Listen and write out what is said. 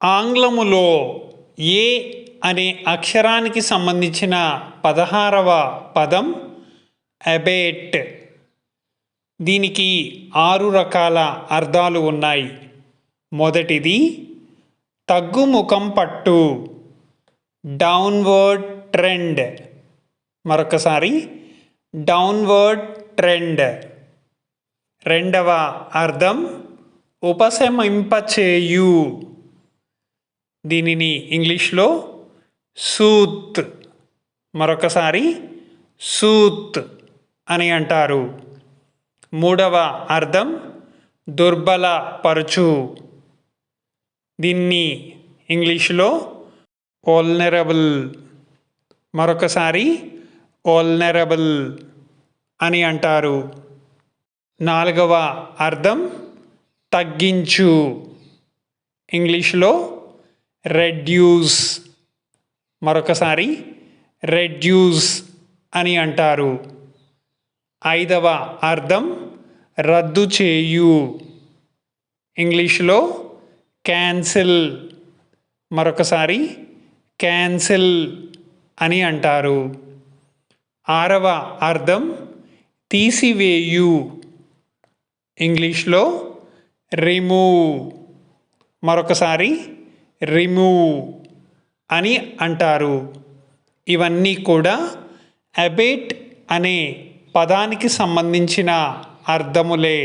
ఆంగ్లములో ఏ అనే అక్షరానికి సంబంధించిన 16వ పదం అబేట్. దీనికి 6 రకాల అర్థాలు ఉన్నాయి. మొదటిది తగ్గుముఖం పట్టు, డౌన్వర్డ్ ట్రెండ్. మరొకసారి డౌన్వర్డ్ ట్రెండ్. రెండవ అర్థం ఉపశమింపచేయు. దీనిని ఇంగ్లీష్లో సూత్, మరొకసారి సూత్ అని అంటారు. మూడవ అర్థం దుర్బలపరచు. దీన్ని ఇంగ్లీష్లో వల్నరబుల్, మరొకసారి వల్నరబుల్ అని అంటారు. నాలుగవ అర్థం తగ్గించు. ఇంగ్లీష్లో రెడ్యూస్, మరొకసారి రెడ్యూస్ అని అంటారు. ఐదవ అర్థం రద్దు చేయు. ఇంగ్లీష్లో క్యాన్సిల్, మరొకసారి క్యాన్సిల్ అని అంటారు. ఆరవ అర్థం తీసివేయు. ఇంగ్లీష్లో రిమూవ్, మరొకసారి రిమూవ్ అని అంటారు. ఇవన్నీ కూడా అబేట్ అనే పదానికి సంబంధించిన అర్థములే.